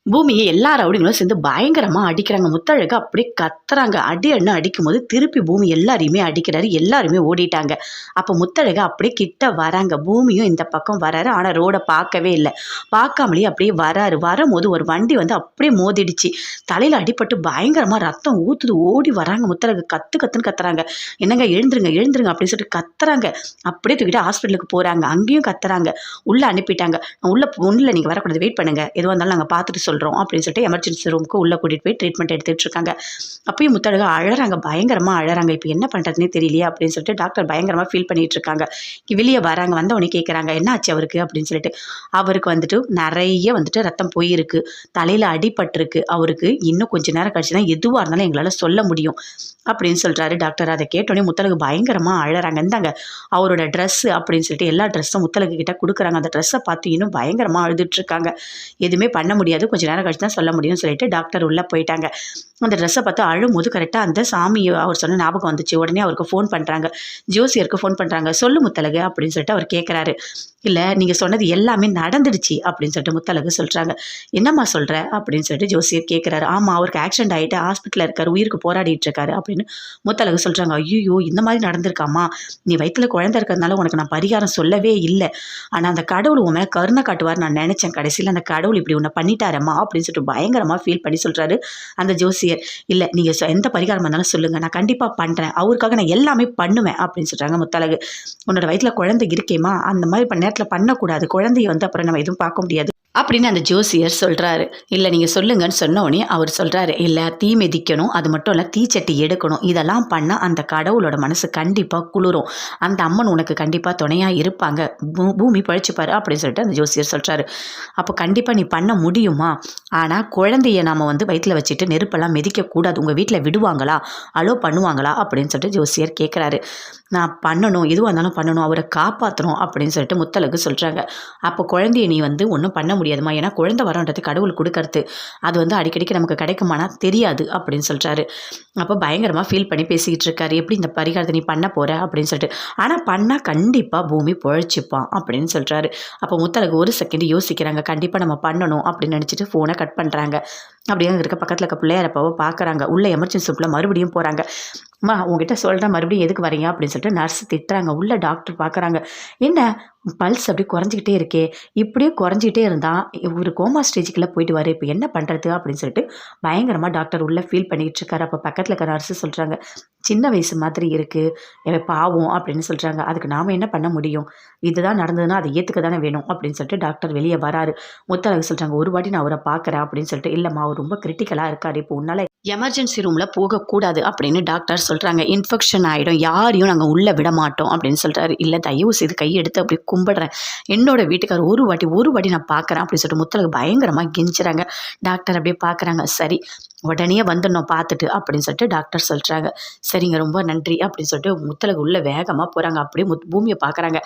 பூமியை எல்லா ரவுடிங்களும் சேர்ந்து பயங்கரமா அடிக்கிறாங்க. முத்தழகு அப்படியே கத்துறாங்க. அடி அடின்னு அடிக்கும்போது திருப்பி பூமி எல்லாரையுமே அடிக்கிறாரு. எல்லாருமே ஓடிட்டாங்க. அப்ப முத்தழகு அப்படியே கிட்ட வராங்க. பூமியும் இந்த பக்கம் வராரு. ஆனா ரோட பார்க்கவே இல்ல. பார்க்காமலே அப்படியே வராரு. வரும்போது ஒரு வண்டி வந்து அப்படியே மோதிடுச்சு. தலையில அடிபட்டு பயங்கரமா ரத்தம் ஊத்துது. ஓடி வராங்க. முத்தழகு கத்து கத்துன்னு கத்துறாங்க. என்னங்க எழுந்துருங்க, எழுந்துருங்க அப்படின்னு சொல்லிட்டு கத்துறாங்க. அப்படியே தூக்கிட்டு ஹாஸ்பிட்டலுக்கு போறாங்க. அங்கேயும் கத்துறாங்க. உள்ள அனுப்பிட்டாங்க. உள்ள ஒண்ணுல நீங்க வரக்கூடாது. வெயிட் பண்ணுங்க. எதுவா இருந்தாலும் நாங்க பார்த்துட்டு சொல்றோம் அப்படின்னு சொல்லிட்டு எமர்ஜென்சி ரூமுக்கு உள்ள கூட்டிட்டு போய் ட்ரீட்மெண்ட் எடுத்துட்டு இருக்காங்க. அப்பயும் முத்தழகு அழறாங்க. பயங்கரமா அழறாங்க. இப்போ என்ன பண்றதுன்னே தெரியலையே அப்படின்னு சொல்லிட்டு டாக்டர் பயங்கரமா ஃபீல் பண்ணிட்டு இருக்காங்க. வெளியே வராங்க. வந்த உடனே கேட்கறாங்க என்ன ஆச்சு அவருக்கு அப்படின்னு சொல்லிட்டு. அவருக்கு வந்துட்டு நிறைய வந்துட்டு ரத்தம் போயிருக்கு. தலையில அடிபட்டிருக்கு. அவருக்கு இன்னும் கொஞ்ச நேரம் கழிச்சு தான் எதுவா இருந்தாலும் எங்களால சொல்ல முடியும் அப்படின்னு சொல்றாரு டாக்டர். அதை கேட்டோடனே முத்தழகு பயங்கரமா அழறாங்க. இந்தாங்க அவரோட ட்ரெஸ் அப்படின்னு சொல்லிட்டு எல்லா ட்ரெஸ்ஸும் முத்தழகு கிட்ட கொடுக்குறாங்க. அந்த ட்ரெஸ்ஸை பார்த்து இன்னும் பயங்கரமா அழுதுட்டு இருக்காங்க. எதுவுமே பண்ண முடியாது. கொஞ்ச நேரம் கழிச்சு தான் சொல்ல முடியும்னு சொல்லிட்டு டாக்டர் உள்ள போயிட்டாங்க. அந்த ட்ரெஸ்ஸை பார்த்து அழும்போது கரெக்டாக அந்த சாமி அவர் சொன்ன ஞாபகம் வந்துச்சு. உடனே அவருக்கு ஃபோன் பண்ணுறாங்க. ஜோசியருக்கு ஃபோன் பண்ணுறாங்க. சொல்லு முத்தழகு அப்படின்னு சொல்லிட்டு அவர் கேட்குறாரு. இல்லை நீங்கள் சொன்னது எல்லாமே நடந்துடுச்சு அப்படின்னு சொல்லிட்டு முத்தழகு சொல்கிறாங்க. என்னம்மா சொல்கிற அப்படின்னு சொல்லிட்டு ஜோசியர் கேட்குறாரு. ஆமாம் அவருக்கு ஆக்சிடென்ட் ஆகிட்டு ஹாஸ்பிட்டலில் இருக்காரு. உயிருக்கு போராடிட்டு இருக்காரு அப்படின்னு முத்தழகு சொல்கிறாங்க. ஐயோ இந்த மாதிரி நடந்திருக்காமா, நீ வயிற்றுல குழந்தை இருக்கிறதுனால உனக்கு நான் பரிகாரம் சொல்லவே இல்லை. ஆனால் அந்த கடவுள் உன் மேலே கருணை காட்டுவார் நான் நினச்சேன். கடைசியில் அந்த கடவுள் இப்படி உன்னை பண்ணிட்டாரம்மா அப்படின்னு சொல்லிட்டு பயங்கரமாக ஃபீல் பண்ணி சொல்கிறாரு அந்த ஜோசியர். இல்லை நீங்கள் எந்த பரிகாரம் இருந்தாலும் சொல்லுங்கள், நான் கண்டிப்பாக பண்ணுறேன், அவருக்காக நான் எல்லாமே பண்ணுவேன் அப்படின்னு சொல்கிறாங்க முத்தழகு. உன்னோட வயிற்றுல குழந்தை இருக்கேம்மா, அந்த மாதிரி நேரத்தில் பண்ணக்கூடாது, குழந்தைய வந்து அப்புறம் நம்ம எதுவும் பார்க்க முடியாது அப்படின்னு அந்த ஜோசியர் சொல்கிறாரு. இல்லை நீங்கள் சொல்லுங்கன்னு சொன்ன உடனே அவர் சொல்கிறாரு. இல்லை தீ மிதிக்கணும், அது மட்டும் இல்லை தீச்சட்டி எடுக்கணும், இதெல்லாம் பண்ணால் அந்த கடவுளோட மனசு கண்டிப்பாக குளிரும், அந்த அம்மன் உனக்கு கண்டிப்பாக துணையாக இருப்பாங்க, பூமி பழிச்சுப்பாரு அப்படின்னு சொல்லிட்டு அந்த ஜோசியர் சொல்கிறாரு. அப்போ கண்டிப்பாக நீ பண்ண முடியுமா? ஆனால் குழந்தைய நாம் வந்து வயிற்றில் வச்சுட்டு நெருப்பெல்லாம் மிதிக்கக்கூடாது, உங்கள் வீட்டில் விடுவாங்களா, அலோ பண்ணுவாங்களா அப்படின்னு சொல்லிட்டு ஜோசியர் கேட்குறாரு. நான் பண்ணணும், எதுவாக இருந்தாலும் பண்ணணும், அவரை காப்பாற்றணும் அப்படின்னு சொல்லிட்டு முத்தழகு சொல்கிறாங்க. அப்போ குழந்தைய நீ வந்து ஒன்றும் பண்ண முடியாதுமா, ஏன்னா குழந்தை வரன்றது கடவுள் கொடுக்கறது, அது வந்து அடிக்கடிக்கு நமக்கு கிடைக்குமானா தெரியாது அப்படின்னு சொல்கிறாரு. அப்போ பயங்கரமாக ஃபீல் பண்ணி பேசிக்கிட்டு இருக்காரு. எப்படி இந்த பரிகாரத்தை நீ பண்ண போகிற அப்படின்னு சொல்லிட்டு. ஆனால் பண்ணால் கண்டிப்பாக பூமி பொழைச்சிப்பான் அப்படின்னு சொல்கிறாரு. அப்போ முத்தழகு ஒரு செகண்ட் யோசிக்கிறாங்க. கண்டிப்பாக நம்ம பண்ணணும் அப்படின்னு நினச்சிட்டு ஃபோனை கட் பண்ணுறாங்க. அப்படியே இருக்க பக்கத்தில் இருக்க பிள்ளையாரப்பாவை பார்க்குறாங்க. உள்ள எமர்ஜென்சி ரூமில் மறுபடியும் போகிறாங்க. அம்மா உங்ககிட்ட சொல்கிறேன் மறுபடியும் எதுக்கு வரீங்க அப்படின்னு சொல்லிட்டு நர்ஸ் திட்டுறாங்க. உள்ள டாக்டர் பார்க்குறாங்க. என்ன பல்ஸ் அப்படி குறைஞ்சிக்கிட்டே இருக்கே, இப்படியே குறைஞ்சிக்கிட்டே இருந்தால் ஒரு கோமா ஸ்டேஜுக்குள்ளே போயிட்டு வர, இப்போ என்ன பண்ணுறது அப்படின்னு சொல்லிட்டு பயங்கரமாக டாக்டர் உள்ளே ஃபீல் பண்ணிகிட்டு இருக்காரு. அப்போ பக்கத்தில் இருக்க நர்ஸு சொல்கிறாங்க. சின்ன வயசு மாதிரி இருக்குது, பாவம் அப்படின்னு சொல்கிறாங்க. அதுக்கு நாம் என்ன பண்ண முடியும், இதுதான் நடந்ததுன்னா அதை ஏற்றுக்க தானே வேணும் அப்படின்னு சொல்லிட்டு டாக்டர் வெளியே வராரு. முத்தழகு சொல்கிறாங்க. ஒரு வாட்டி நான் அவரை பார்க்குறேன் அப்படின்னு சொல்லிட்டு. இல்லைம்மா அவர் ரொம்ப கிரிட்டிக்கலாக இருக்கார், இப்போ உன்னால் எமர்ஜென்சி ரூமில் போகக்கூடாது அப்படின்னு டாக்டர் சொல்கிறாங்க. இன்ஃபெக்ஷன் ஆகிடும், யாரையும் நாங்கள் உள்ளே விட மாட்டோம் அப்படின்னு சொல்கிறாரு. இல்லை தயவு செய்து கையெடுத்து அப்படி கும்பிடுறேன், என்னோட வீட்டுக்கார் ஒரு வாட்டி நான் பார்க்குறேன் அப்படின்னு சொல்லிட்டு முத்தழகு பயங்கரமாக கெஞ்சுறாங்க. டாக்டர் அப்படியே பார்க்குறாங்க. சரி உடனே வந்துடணும் பார்த்துட்டு அப்படின்னு சொல்லிட்டு டாக்டர் சொல்கிறாங்க. சரிங்க ரொம்ப நன்றி அப்படின்னு சொல்லிட்டு முத்தழகு உள்ளே வேகமாக போகிறாங்க. அப்படியே பூமியை பார்க்குறாங்க.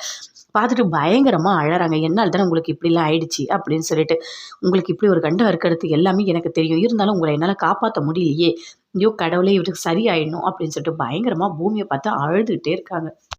பார்த்துட்டு பயங்கரமாக அழறாங்க. என்னால் தானே உங்களுக்கு இப்படிலாம் ஆயிடுச்சு அப்படின்னு சொல்லிட்டு. உங்களுக்கு இப்படி ஒரு கண்டம் இருக்கிறது எல்லாமே எனக்கு தெரியும், இருந்தாலும் உங்களை என்னால் காப்பாற்ற முடியலையே, ஐயோ கடவுளே இவருக்கு சரியாயிடணும் அப்படின்னு சொல்லிட்டு பயங்கரமாக பூமியை பார்த்து அழுதுகிட்டே இருக்காங்க.